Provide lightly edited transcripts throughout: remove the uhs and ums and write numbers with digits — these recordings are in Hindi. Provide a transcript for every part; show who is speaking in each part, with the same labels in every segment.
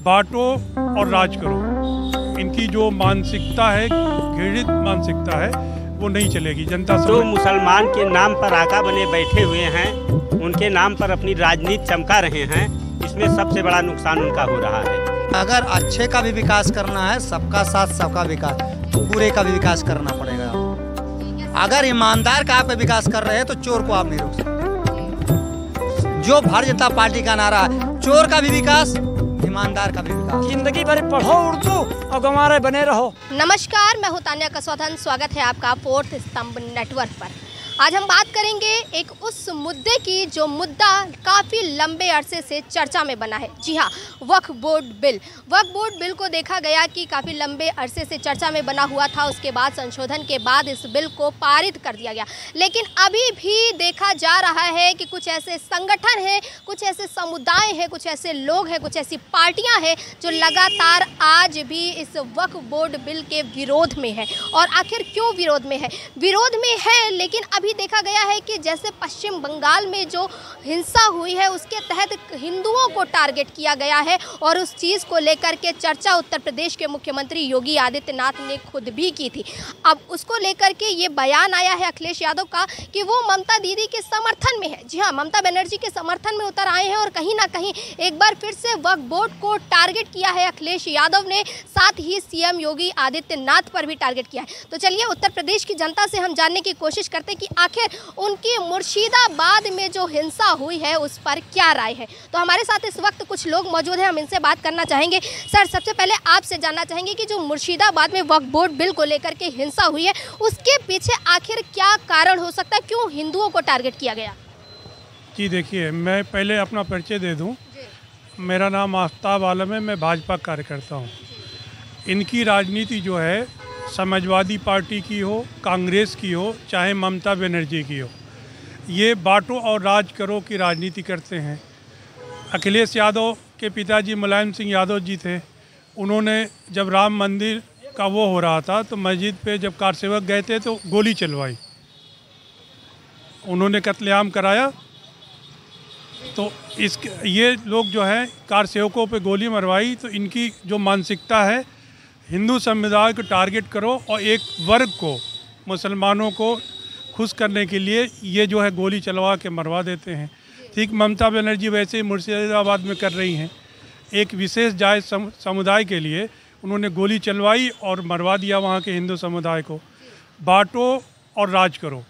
Speaker 1: बांटो और राज करो। इनकी जो मानसिकता है, घृणित मानसिकता है, वो नहीं चलेगी। जनता
Speaker 2: जो मुसलमान के नाम पर आका बने बैठे हुए हैं, उनके नाम पर अपनी राजनीति चमका रहे हैं, इसमें सबसे बड़ा नुकसान उनका हो रहा है।
Speaker 3: अगर अच्छे का भी विकास करना है, सबका साथ सबका विकास, बुरे का भी विकास करना पड़ेगा। अगर ईमानदार का आप विकास कर रहे हैं तो चोर को आप नहीं रोक सकते। जो भारतीय जनता पार्टी का नारा है, चोर का भी विकास, ईमानदार का भी विकास।
Speaker 4: जिंदगी भर पढ़ो उर्दू और गंवारे बने रहो।
Speaker 5: नमस्कार, मैं हूं तान्या कसौथन। स्वागत है आपका फोर्थ स्तंभ नेटवर्क पर। आज हम बात करेंगे एक उस मुद्दे की जो मुद्दा काफ़ी लंबे अरसे से चर्चा में बना है। जी हाँ, वक्फ बोर्ड बिल। वक्फ बोर्ड बिल को देखा गया कि काफ़ी लंबे अरसे से चर्चा में बना हुआ था। उसके बाद संशोधन के बाद इस बिल को पारित कर दिया गया, लेकिन अभी भी देखा जा रहा है कि कुछ ऐसे संगठन हैं, कुछ ऐसे समुदाय हैं, कुछ ऐसे लोग हैं, कुछ ऐसी पार्टियां हैं जो लगातार आज भी इस वक्फ बोर्ड बिल के विरोध में है। और आखिर क्यों विरोध में है? विरोध में है, लेकिन अभी देखा गया है कि जैसे पश्चिम बंगाल में जो हिंसा हुई है उसके तहत हिंदुओं को टारगेट किया गया है, और उस चीज़ को लेकर के चर्चा उत्तर प्रदेश के मुख्यमंत्री योगी आदित्यनाथ ने खुद भी की थी। अब उसको लेकर के ये बयान आया है अखिलेश यादव का कि वो ममता दीदी के समर्थन में है। जी हाँ, ममता बनर्जी के समर्थन में उतर आए हैं, और कहीं ना कहीं एक बार फिर से वक्फ बोर्ड को टारगेट किया है अखिलेश यादव ने, साथ ही सीएम योगी आदित्यनाथ पर भी टारगेट किया है। तो चलिए उत्तर प्रदेश की जनता से हम जानने की कोशिश करते हैं कि आखिर उनकी मुर्शिदाबाद में जो हिंसा हुई है उस पर क्या राय है। तो हमारे साथ इस वक्त कुछ लोग मौजूद हैं, हम इनसे बात करना चाहेंगे। सर, सबसे पहले आपसे जानना चाहेंगे कि जो मुर्शिदाबाद में वक्फ बोर्ड बिल को लेकर के हिंसा हुई है उसके पीछे आखिर क्या कारण हो सकता है, क्यों हिंदुओं को टारगेट किया गया?
Speaker 1: जी देखिए, मैं पहले अपना परिचय दे दूं। मेरा नाम आफ्ताब आलम है, मैं भाजपा कार्यकर्ता हूं। इनकी राजनीति जो है, समाजवादी पार्टी की हो, कांग्रेस की हो, चाहे ममता बनर्जी की हो, ये बांटो और राज करो की राजनीति करते हैं। अखिलेश यादव के पिताजी मुलायम सिंह यादव जी थे। उन्होंने जब राम मंदिर का वो हो रहा था तो मस्जिद पे जब कारसेवक गए थे तो गोली चलवाई, उन्होंने कत्लेआम कराया। तो ये लोग जो है कारसेवकों पे गोली मरवाई। तो इनकी जो मानसिकता है, हिंदू समुदाय को टारगेट करो और एक वर्ग को, मुसलमानों को खुश करने के लिए ये जो है गोली चलवा के मरवा देते हैं। ठीक ममता बनर्जी वैसे ही मुर्शिदाबाद में कर रही हैं। एक विशेष जाति समुदाय के लिए उन्होंने गोली चलवाई और मरवा दिया वहाँ के हिंदू समुदाय को। बांटो और राज करो,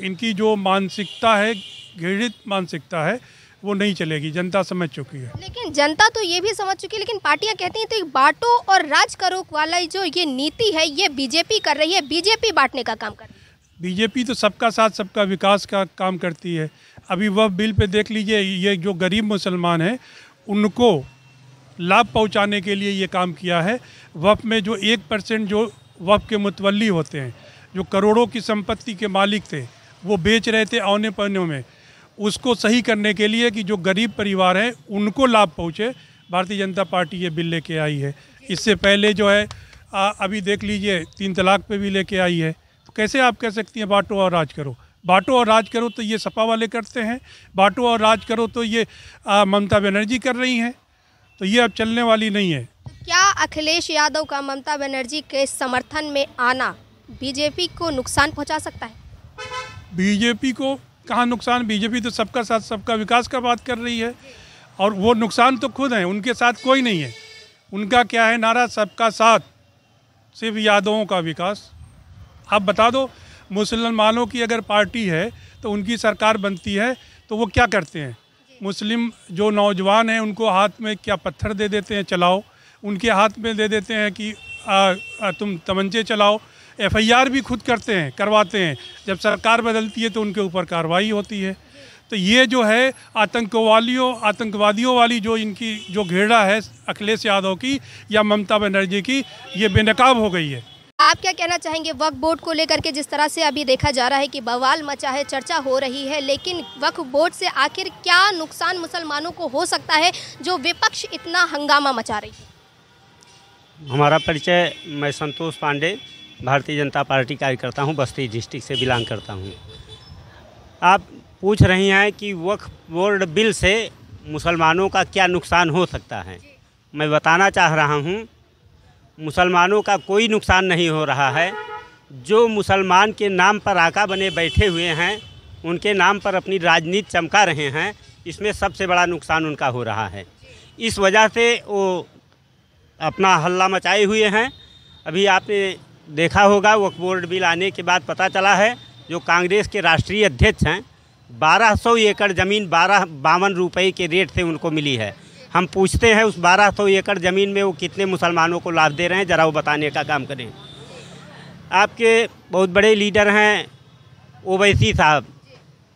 Speaker 1: इनकी जो मानसिकता है, घृणित मानसिकता है, वो नहीं चलेगी। जनता समझ चुकी है।
Speaker 5: लेकिन जनता तो ये भी समझ चुकी है, लेकिन पार्टियां कहती हैं तो बांटो और राज करो वाला जो ये नीति है ये बीजेपी कर रही है, बीजेपी बांटने का काम कर रही है।
Speaker 1: बीजेपी तो सबका साथ सबका विकास का काम करती है। अभी वह बिल पे देख लीजिए, ये जो गरीब मुसलमान हैं उनको लाभ पहुंचाने के लिए ये काम किया है। वक्फ में जो 1% जो वक्फ के मुतवल्ली होते हैं, जो करोड़ों की संपत्ति के मालिक थे, वो बेच रहे थे औने पौने में, उसको सही करने के लिए कि जो गरीब परिवार हैं उनको लाभ पहुँचे, भारतीय जनता पार्टी ये बिल लेके आई है। इससे पहले जो है अभी देख लीजिए 3 तलाक पे भी लेके आई है। तो कैसे आप कह सकती हैं बांटो और राज करो? बांटो और राज करो तो ये सपा वाले करते हैं, बांटो और राज करो तो ये ममता बनर्जी कर रही हैं। तो ये अब चलने वाली नहीं है।
Speaker 5: क्या अखिलेश यादव का ममता बनर्जी के समर्थन में आना बीजेपी को नुकसान पहुँचा सकता है?
Speaker 1: बीजेपी को कहाँ नुकसान? बीजेपी तो सबका साथ सबका विकास का बात कर रही है, और वो नुकसान तो खुद है, उनके साथ कोई नहीं है। उनका क्या है नारा? सबका साथ, सिर्फ यादवों का विकास। आप बता दो, मुसलमानों की अगर पार्टी है तो उनकी सरकार बनती है तो वो क्या करते हैं? मुस्लिम जो नौजवान हैं उनको हाथ में क्या पत्थर दे देते हैं, चलाओ। उनके हाथ में दे देते हैं कि तुम तमंचे चलाओ। FIR भी खुद करते हैं, करवाते हैं। जब सरकार बदलती है तो उनके ऊपर कार्रवाई होती है। तो ये जो है आतंकवादियों वाली जो इनकी जो घृणा है अखिलेश यादव की या ममता बनर्जी की, ये बेनकाब हो गई है।
Speaker 5: आप क्या कहना चाहेंगे वक्फ बोर्ड को लेकर के? जिस तरह से अभी देखा जा रहा है कि बवाल मचा है, चर्चा हो रही है, लेकिन वक्फ बोर्ड से आखिर क्या नुकसान मुसलमानों को हो सकता है जो विपक्ष इतना हंगामा मचा रही है?
Speaker 2: हमारा परिचय, मैं संतोष पांडे, भारतीय जनता पार्टी कार्यकर्ता हूं, बस्ती डिस्ट्रिक्ट से बिलोंग करता हूं। आप पूछ रही हैं कि वक्फ बोर्ड बिल से मुसलमानों का क्या नुकसान हो सकता है। मैं बताना चाह रहा हूँ, मुसलमानों का कोई नुकसान नहीं हो रहा है। जो मुसलमान के नाम पर आका बने बैठे हुए हैं, उनके नाम पर अपनी राजनीति चमका रहे हैं, इसमें सबसे बड़ा नुकसान उनका हो रहा है। इस वजह से वो अपना हल्ला मचाए हुए हैं। अभी आपने देखा होगा, वक्फ बोर्ड बिल आने के बाद पता चला है, जो कांग्रेस के राष्ट्रीय अध्यक्ष हैं, 1200 एकड़ ज़मीन 52 रुपये के रेट से उनको मिली है। हम पूछते हैं उस 1200 एकड़ ज़मीन में वो कितने मुसलमानों को लाभ दे रहे हैं, ज़रा वो बताने का काम करें। आपके बहुत बड़े लीडर हैं ओवैसी साहब,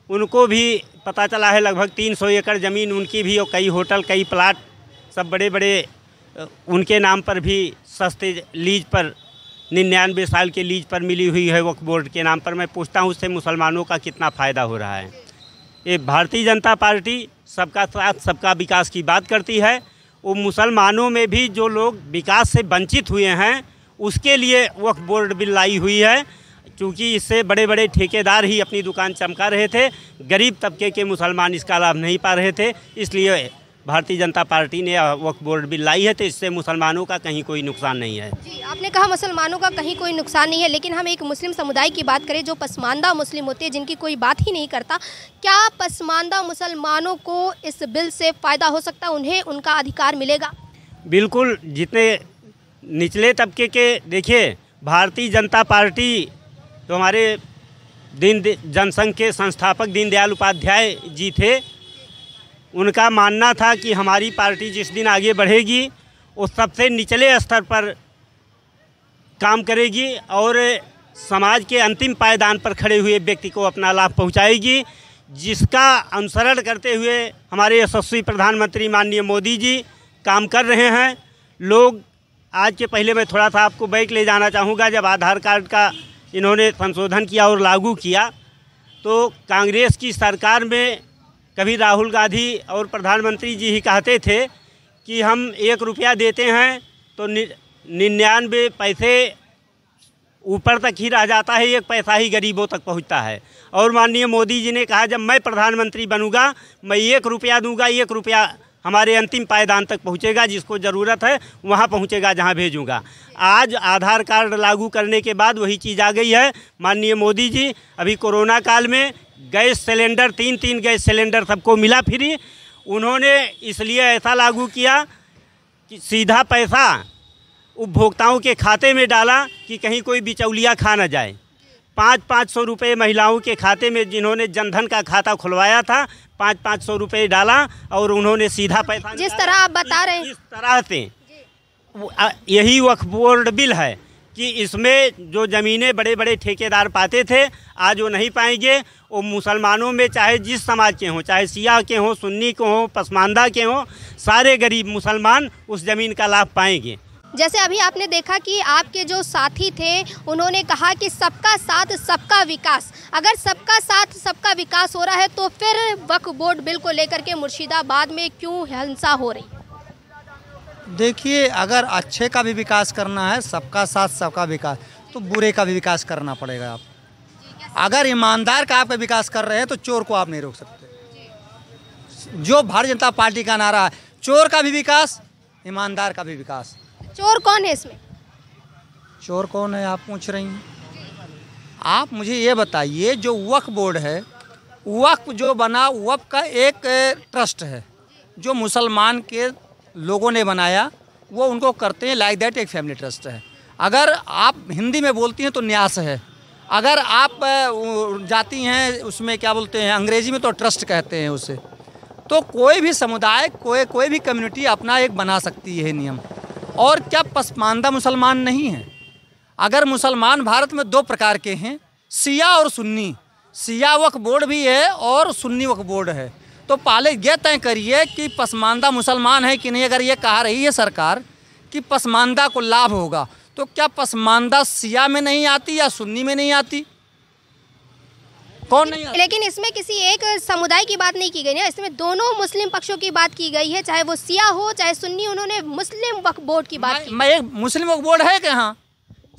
Speaker 2: उनको भी पता चला है लगभग 300 एकड़ ज़मीन उनकी भी, और कई होटल, कई प्लाट, सब बड़े बड़े उनके नाम पर भी सस्ते लीज पर 99 साल के लीज पर मिली हुई है वक्फ बोर्ड के नाम पर। मैं पूछता हूँ उससे मुसलमानों का कितना फ़ायदा हो रहा है। ये भारतीय जनता पार्टी सबका साथ सबका विकास की बात करती है। वो मुसलमानों में भी जो लोग विकास से वंचित हुए हैं, उसके लिए वक्फ बोर्ड बिल लाई हुई है, क्योंकि इससे बड़े बड़े ठेकेदार ही अपनी दुकान चमका रहे थे, गरीब तबके के मुसलमान इसका लाभ नहीं पा रहे थे। इसलिए भारतीय जनता पार्टी ने वक्फ बोर्ड बिल लाई है, तो इससे मुसलमानों का कहीं कोई नुकसान नहीं है।
Speaker 5: जी, आपने कहा मुसलमानों का कहीं कोई नुकसान नहीं है, लेकिन हम एक मुस्लिम समुदाय की बात करें जो पसमानदा मुस्लिम होते हैं, जिनकी कोई बात ही नहीं करता, क्या पसमानदा मुसलमानों को इस बिल से फ़ायदा हो सकता है? उन्हें उनका अधिकार मिलेगा?
Speaker 2: बिल्कुल। जितने निचले तबके के, देखिए भारतीय जनता पार्टी तो हमारे जनसंघ के संस्थापक दीनदयाल उपाध्याय जी थे। उनका मानना था कि हमारी पार्टी जिस दिन आगे बढ़ेगी वो सबसे निचले स्तर पर काम करेगी और समाज के अंतिम पायदान पर खड़े हुए व्यक्ति को अपना लाभ पहुंचाएगी, जिसका अनुसरण करते हुए हमारे यशस्वी प्रधानमंत्री माननीय मोदी जी काम कर रहे हैं। लोग आज के पहले मैं थोड़ा सा आपको बैक ले जाना चाहूँगा। जब आधार कार्ड का इन्होंने संशोधन किया और लागू किया, तो कांग्रेस की सरकार में कभी राहुल गांधी और प्रधानमंत्री जी ही कहते थे कि हम 1 रुपया देते हैं तो 99 पैसे ऊपर तक ही रह जाता है, 1 पैसा ही गरीबों तक पहुंचता है। और माननीय मोदी जी ने कहा जब मैं प्रधानमंत्री बनूंगा मैं 1 रुपया दूंगा, 1 रुपया हमारे अंतिम पायदान तक पहुंचेगा, जिसको ज़रूरत है वहां पहुंचेगा जहां भेजूंगा। आज आधार कार्ड लागू करने के बाद वही चीज़ आ गई है। माननीय मोदी जी अभी कोरोना काल में गैस सिलेंडर 3 गैस सिलेंडर सबको मिला फ्री। उन्होंने इसलिए ऐसा लागू किया कि सीधा पैसा उपभोक्ताओं के खाते में डाला कि कहीं कोई बिचौलिया खा न जाए। 500 रुपये महिलाओं के खाते में, जिन्होंने जनधन का खाता खुलवाया था, 500 रुपये डाला और उन्होंने सीधा पैसा,
Speaker 5: जिस तरह आप बता रहे हैं,
Speaker 2: इस तरह से यही वक्फ बोर्ड बिल है कि इसमें जो ज़मीनें बड़े बड़े ठेकेदार पाते थे, आज वो नहीं पाएंगे। वो मुसलमानों में चाहे जिस समाज के हों, चाहे सिया के हों, सुन्नी के हों, पसमानदा के हों, सारे गरीब मुसलमान उस ज़मीन का लाभ पाएंगे।
Speaker 5: जैसे अभी आपने देखा कि आपके जो साथी थे उन्होंने कहा कि सबका साथ सबका विकास। अगर सबका साथ सबका विकास हो रहा है तो फिर वक्फ बोर्ड बिल को लेकर के मुर्शिदाबाद में क्यों हिंसा हो रही?
Speaker 3: देखिए, अगर अच्छे का भी विकास करना है, सबका साथ सबका विकास, तो बुरे का भी विकास करना पड़ेगा। आप अगर ईमानदार का आप विकास कर रहे हैं तो चोर को आप नहीं रोक सकते। जो भारतीय जनता पार्टी का नारा है, चोर का भी विकास, ईमानदार का भी विकास।
Speaker 5: चोर कौन है इसमें?
Speaker 3: चोर कौन है आप पूछ रही हैं? आप मुझे ये बताइए, जो वक्फ बोर्ड है, वक्फ जो बना, वक्फ का एक ट्रस्ट है जो मुसलमान के लोगों ने बनाया, वो उनको करते हैं लाइक दैट, एक फैमिली ट्रस्ट है। अगर आप हिंदी में बोलती हैं तो न्यास है, अगर आप जाती हैं उसमें क्या बोलते हैं अंग्रेजी में, तो ट्रस्ट कहते हैं उसे। तो कोई भी समुदाय, कोई भी कम्युनिटी अपना एक बना सकती है नियम। और क्या पसमानदा मुसलमान नहीं है? अगर मुसलमान भारत में 2 प्रकार के हैं, सिया और सुन्नी। सिया वक्फ बोर्ड भी है और सुन्नी वक्फ बोर्ड है। तो पहले ये तय करिए कि पसमानदा मुसलमान है कि नहीं। अगर ये कहा रही है सरकार कि पसमानदा को लाभ होगा, तो क्या पसमानदा सिया में नहीं आती या सुन्नी में नहीं आती? कौन नहीं आती?
Speaker 5: लेकिन इसमें किसी एक समुदाय की बात नहीं की गई ना, इसमें दोनों मुस्लिम पक्षों की बात की गई है, चाहे वो सिया हो चाहे सुन्नी। उन्होंने मुस्लिम वक्फ बोर्ड की बात की।
Speaker 3: मैं एक मुस्लिम वक्फ बोर्ड है कहाँ?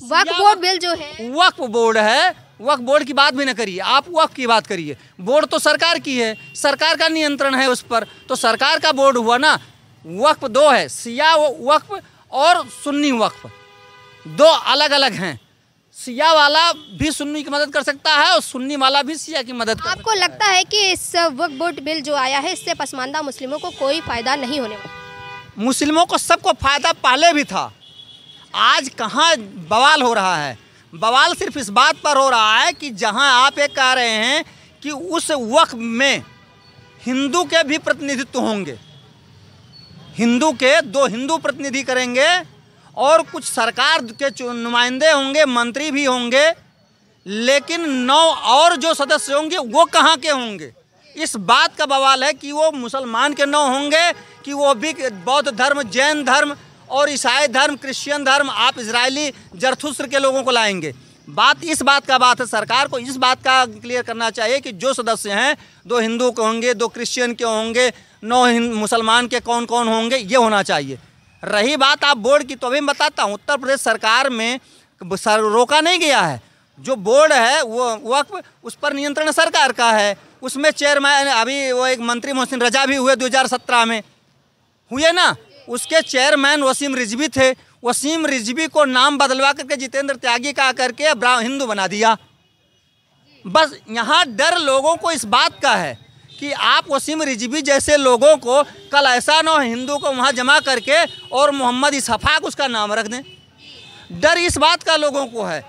Speaker 5: वक्फ बोर्ड बिल जो है,
Speaker 3: वक्फ बोर्ड है, वक्फ बोर्ड की बात भी न करिए, आप वक्फ की बात करिए। बोर्ड तो सरकार की है, सरकार का नियंत्रण है उस पर, तो सरकार का बोर्ड हुआ ना। वक्फ दो है, शिया वक्फ और सुन्नी वक्फ, दो अलग अलग हैं। शिया वाला भी सुन्नी की मदद कर सकता है और सुन्नी वाला भी शिया की मदद कर सकता है।
Speaker 5: आपको लगता है कि इस वक्फ बोर्ड बिल जो आया है इससे पसमानदा मुस्लिमों को कोई फायदा नहीं होने वाला?
Speaker 3: मुस्लिमों को सबको फायदा पहले भी था, आज कहाँ बवाल हो रहा है? बवाल सिर्फ इस बात पर हो रहा है कि जहां आप ये कह रहे हैं कि उस वक्फ में हिंदू के भी प्रतिनिधित्व होंगे, हिंदू के 2 हिंदू प्रतिनिधि करेंगे और कुछ सरकार के नुमाइंदे होंगे, मंत्री भी होंगे, लेकिन 9 और जो सदस्य होंगे वो कहाँ के होंगे? इस बात का बवाल है कि वो मुसलमान के 9 होंगे कि वो भी बौद्ध धर्म, जैन धर्म और ईसाई धर्म, क्रिश्चियन धर्म, आप इजरायली जरथुस्त्र के लोगों को लाएंगे। बात इस बात का बात है, सरकार को इस बात का क्लियर करना चाहिए कि जो सदस्य हैं 2 हिंदू के होंगे, 2 क्रिश्चियन के होंगे, 9 मुसलमान के कौन कौन होंगे, ये होना चाहिए। रही बात आप बोर्ड की, तो अभी मैं बताता हूँ, उत्तर प्रदेश सरकार में रोका नहीं गया है। जो बोर्ड है वो वक्फ, उस पर नियंत्रण सरकार का है। उसमें चेयरमैन अभी वो एक मंत्री मोहसिन रजा भी हुए 2017 में हुए ना, उसके चेयरमैन वसीम रिजवी थे। वसीम रिजवी को नाम बदलवा करके जितेंद्र त्यागी का करके हिंदू बना दिया। बस यहाँ डर लोगों को इस बात का है कि आप वसीम रिजवी जैसे लोगों को कल ऐसा ना हो हिंदू को वहाँ जमा करके और मोहम्मद इसफाक उसका नाम रख दें। डर इस बात का लोगों को है।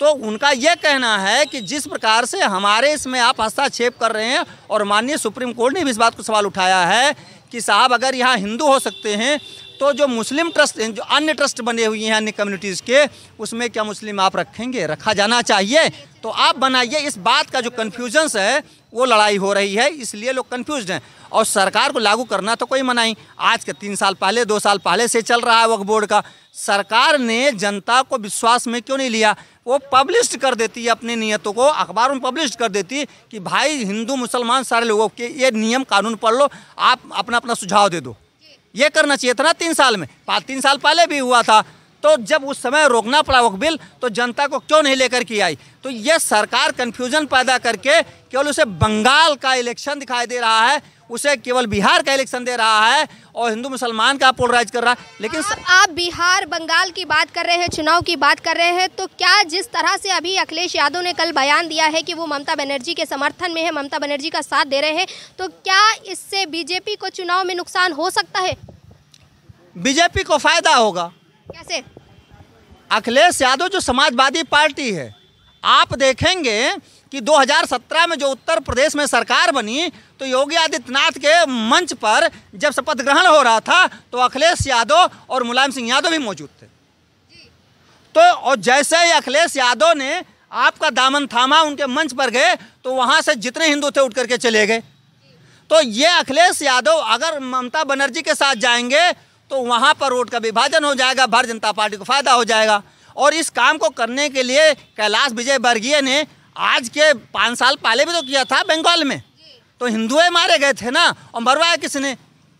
Speaker 3: तो उनका ये कहना है कि जिस प्रकार से हमारे इसमें आप हस्तक्षेप कर रहे हैं, और माननीय सुप्रीम कोर्ट ने भी इस बात को सवाल उठाया है कि साहब अगर यहाँ हिंदू हो सकते हैं तो जो मुस्लिम ट्रस्ट, जो अन्य ट्रस्ट बने हुए हैं अन्य कम्युनिटीज़ के, उसमें क्या मुस्लिम आप रखेंगे? रखा जाना चाहिए तो आप बनाइए। इस बात का जो कन्फ्यूजन्स है वो लड़ाई हो रही है, इसलिए लोग कन्फ्यूज्ड हैं। और सरकार को लागू करना तो कोई मना ही, आज के 3 साल पहले 2 साल पहले से चल रहा है वक्फ बोर्ड का। सरकार ने जनता को विश्वास में क्यों नहीं लिया? वो पब्लिश कर देती है अपनी नियतों को, अखबारों में पब्लिश कर देती कि भाई हिंदू मुसलमान सारे लोगों के ये नियम कानून पढ़ लो, आप अपना अपना सुझाव दे दो। ये करना चाहिए था ना 3 साल में, 3 साल पहले भी हुआ था। तो जब उस समय रोकना पड़ा वक्फ बिल, तो जनता को क्यों नहीं लेकर के आई? तो ये सरकार कन्फ्यूजन पैदा करके केवल उसे बंगाल का इलेक्शन दिखाई दे रहा है, उसे केवल बिहार का इलेक्शन दे रहा है और हिंदू मुसलमान का पोलराइज कर रहा है। लेकिन
Speaker 5: आप बिहार बंगाल की बात कर रहे हैं, चुनाव की बात कर रहे हैं, तो क्या जिस तरह से अभी अखिलेश यादव ने कल बयान दिया है कि वो ममता बनर्जी के समर्थन में है, ममता बनर्जी का साथ दे रहे हैं, तो क्या इससे बीजेपी को चुनाव में नुकसान हो सकता है?
Speaker 3: बीजेपी को फायदा होगा।
Speaker 5: कैसे?
Speaker 3: अखिलेश यादव जो समाजवादी पार्टी है, आप देखेंगे कि 2017 में जो उत्तर प्रदेश में सरकार बनी तो योगी आदित्यनाथ के मंच पर जब शपथ ग्रहण हो रहा था तो अखिलेश यादव और मुलायम सिंह यादव भी मौजूद थे। तो और जैसे ही अखिलेश यादव ने आपका दामन थामा, उनके मंच पर गए तो वहाँ से जितने हिंदू थे उठ करके चले गए। तो ये अखिलेश यादव अगर ममता बनर्जी के साथ जाएंगे तो वहाँ पर वोट का विभाजन हो जाएगा, भारतीय जनता पार्टी को फायदा हो जाएगा। और इस काम को करने के लिए कैलाश विजयवर्गीय ने आज के 5 साल पहले भी तो किया था बंगाल में, तो हिंदुएं मारे गए थे ना, और मरवाया किसने?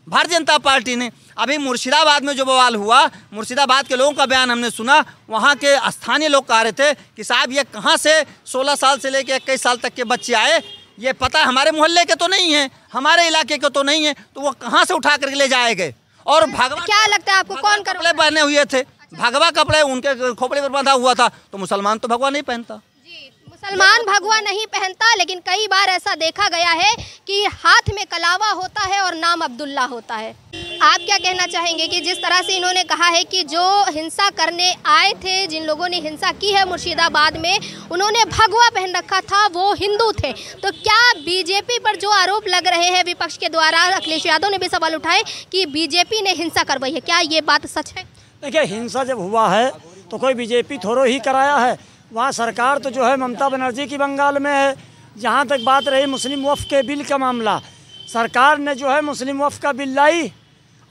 Speaker 3: भारतीय जनता पार्टी ने। अभी मुर्शिदाबाद में जो बवाल हुआ, मुर्शिदाबाद के लोगों का बयान हमने सुना, वहाँ के स्थानीय लोग कह रहे थे कि साहब ये कहाँ से 16 साल से लेकर 21 साल तक के बच्चे आए, ये पता हमारे मोहल्ले के तो नहीं है, हमारे इलाके के तो नहीं है, तो वो कहाँ से उठा करके ले जाए गए। और भगवा,
Speaker 5: क्या लगता है आपको कौन
Speaker 3: कपड़े पहने हुए थे, भगवा कपड़े उनके खोपड़े पर बांधा हुआ था, तो मुसलमान तो भगवा नहीं पहनता।
Speaker 5: मुसलमान भगवा नहीं पहनता, लेकिन कई बार ऐसा देखा गया है कि हाथ में कलावा होता है और नाम अब्दुल्ला होता है। आप क्या कहना चाहेंगे कि जिस तरह से इन्होंने कहा है कि जो हिंसा करने आए थे, जिन लोगों ने हिंसा की है मुर्शिदाबाद में, उन्होंने भगवा पहन रखा था, वो हिंदू थे, तो क्या बीजेपी पर जो आरोप लग रहे हैं विपक्ष के द्वारा, अखिलेश यादव ने भी सवाल उठाए कि बीजेपी ने हिंसा करवाई है, क्या ये बात सच है?
Speaker 4: देखिए, हिंसा जब हुआ है तो कोई बीजेपी थोड़ो ही कराया है, वहाँ सरकार तो जो है ममता बनर्जी की बंगाल में है। जहाँ तक बात रही मुस्लिम वक्फ के बिल का मामला, सरकार ने जो है मुस्लिम वक्फ का बिल लाई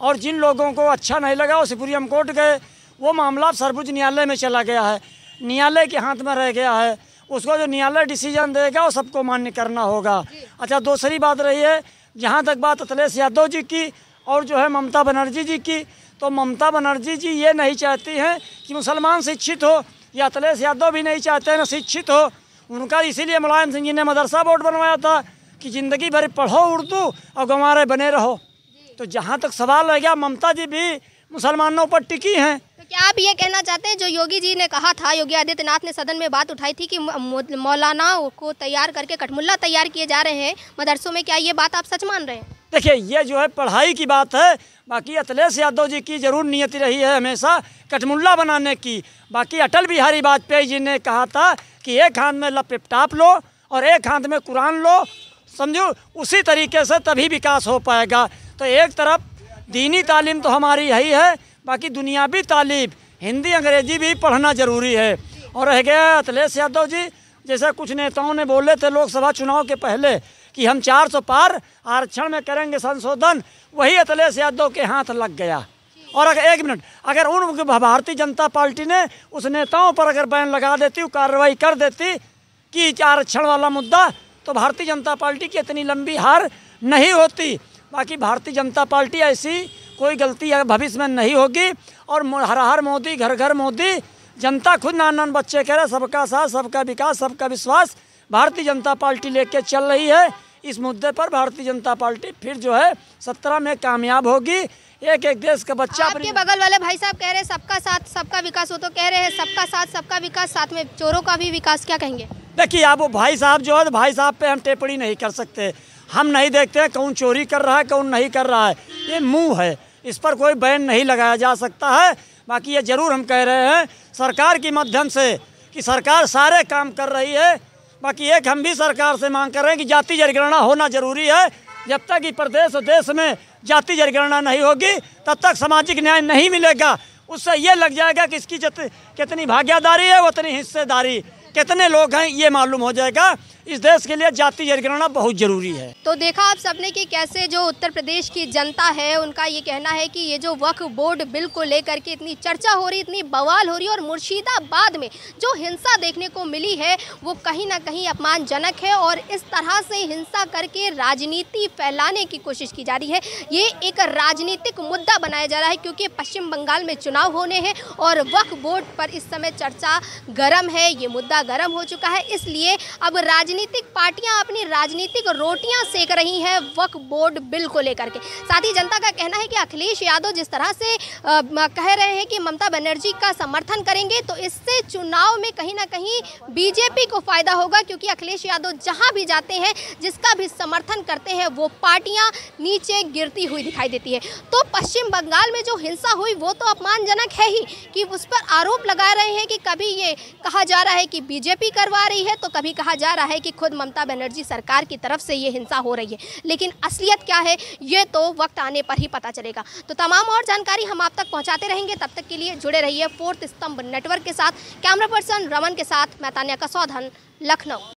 Speaker 4: और जिन लोगों को अच्छा नहीं लगा वो सुप्रीम कोर्ट गए, वो मामला सर्वोच्च न्यायालय में चला गया है, न्यायालय के हाथ में रह गया है, उसको जो न्यायालय डिसीजन देगा वो सबको मान्य करना होगा। अच्छा, दूसरी बात रही है जहाँ तक बात अखिलेश यादव जी की और जो है ममता बनर्जी जी की, तो ममता बनर्जी जी ये नहीं चाहती हैं कि मुसलमान शिक्षित हो, या अखिलेश यादव भी नहीं चाहते हैं ना शिक्षित हो। उनका इसीलिए मुलायम सिंह जी ने मदरसा बोर्ड बनवाया था कि ज़िंदगी भर पढ़ो उर्दू और गंवारे बने रहो। तो जहाँ तक सवाल रह गया, ममता जी भी मुसलमानों पर टिकी हैं।
Speaker 5: तो क्या आप ये कहना चाहते हैं जो योगी जी ने कहा था, योगी आदित्यनाथ ने सदन में बात उठाई थी कि मौलाना को तैयार करके कठमुल्ला तैयार किए जा रहे हैं मदरसों में, क्या ये बात आप सच मान रहे हैं?
Speaker 4: देखिए, ये जो है पढ़ाई की बात है। बाकी अखिलेश यादव जी की जरूर नियत रही है हमेशा कठमुल्ला बनाने की। बाकी अटल बिहारी वाजपेयी जी ने कहा था कि एक हाथ में लैपटॉप लो और एक हाथ में कुरान लो, समझो, उसी तरीके से तभी विकास हो पाएगा। तो एक तरफ दीनी तालीम तो हमारी यही है, बाकी दुनियावी तालीम हिंदी अंग्रेजी भी पढ़ना ज़रूरी है। और रह गया अखिलेश यादव जी, जैसे कुछ नेताओं ने बोले थे लोकसभा चुनाव के पहले कि हम 400 पार आरक्षण में करेंगे संशोधन, वही अखिलेश यादव के हाथ लग गया। और अगर एक मिनट, अगर उन भारतीय जनता पार्टी ने उस नेताओं पर अगर बैन लगा देती, कार्रवाई कर देती कि आरक्षण वाला मुद्दा, तो भारतीय जनता पार्टी की इतनी लंबी हार नहीं होती। बाकी भारतीय जनता पार्टी ऐसी कोई गलती भविष्य में नहीं होगी। और हर हर मोदी, घर घर मोदी, जनता खुद नान बच्चे कह रहे सबका साथ, सबका विकास, सबका विश्वास भारतीय जनता पार्टी लेके चल रही है। इस मुद्दे पर भारतीय जनता पार्टी फिर जो है 17 में कामयाब होगी। एक एक देश का बच्चा।
Speaker 5: आपके बगल वाले भाई साहब कह रहे हैं सबका साथ सबका विकास, वो तो कह रहे हैं सबका साथ सबका विकास, साथ में चोरों का भी विकास, क्या कहेंगे?
Speaker 4: देखिए, आप वो भाई साहब जो है, भाई साहब पे हम टिप्पणी नहीं कर सकते। हम नहीं देखते हैं कौन चोरी कर रहा है कौन नहीं कर रहा है, ये मुंह है, इस पर कोई बैन नहीं लगाया जा सकता है। बाकी ये जरूर हम कह रहे हैं सरकार के माध्यम से कि सरकार सारे काम कर रही है। बाकी एक हम भी सरकार से मांग कर रहे हैं कि जाति जनगणना होना जरूरी है। जब तक कि प्रदेश और देश में जाति जनगणना नहीं होगी तब तक सामाजिक न्याय नहीं मिलेगा। उससे ये लग जाएगा कि इसकी कितनी भागीदारी है, उतनी हिस्सेदारी, कितने लोग हैं, ये मालूम हो जाएगा। इस देश के लिए जाति जनगणना बहुत जरूरी है।
Speaker 5: तो देखा आप सबने कि कैसे जो उत्तर प्रदेश की जनता है उनका ये कहना है कि ये जो वक्फ बोर्ड बिल को लेकर के इतनी चर्चा हो रही, इतनी बवाल हो रही, और मुर्शिदाबाद में जो हिंसा देखने को मिली है वो कहीं ना कहीं अपमानजनक है। और इस तरह से हिंसा करके राजनीति फैलाने की कोशिश की जा रही है। ये एक राजनीतिक मुद्दा बनाया जा रहा है क्योंकि पश्चिम बंगाल में चुनाव होने हैं और वक्फ बोर्ड पर इस समय चर्चा गर्म है, ये मुद्दा गर्म हो चुका है। इसलिए अब राजनीतिक पार्टियां अपनी राजनीतिक रोटियां सेक रही हैं वक्फ बोर्ड बिल को लेकर के। साथ ही जनता का कहना है कि अखिलेश यादव जिस तरह से कह रहे हैं कि ममता बनर्जी का समर्थन करेंगे, तो इससे चुनाव में कहीं ना कहीं बीजेपी को फायदा होगा, क्योंकि अखिलेश यादव जहां भी जाते हैं, जिसका भी समर्थन करते हैं, वो पार्टियां नीचे गिरती हुई दिखाई देती है। तो पश्चिम बंगाल में जो हिंसा हुई वो तो अपमानजनक है ही, कि उस पर आरोप लगा रहे हैं कि कभी ये कहा जा रहा है कि बीजेपी करवा रही है, तो कभी कहा जा रहा है कि खुद ममता बनर्जी सरकार की तरफ से ये हिंसा हो रही है। लेकिन असलियत क्या है ये तो वक्त आने पर ही पता चलेगा। तो तमाम और जानकारी हम आप तक पहुंचाते रहेंगे। तब तक के लिए जुड़े रहिए फोर्थ स्तंभ नेटवर्क के साथ। कैमरा पर्सन रमन के साथ मैं तान्या कसौधन, लखनऊ।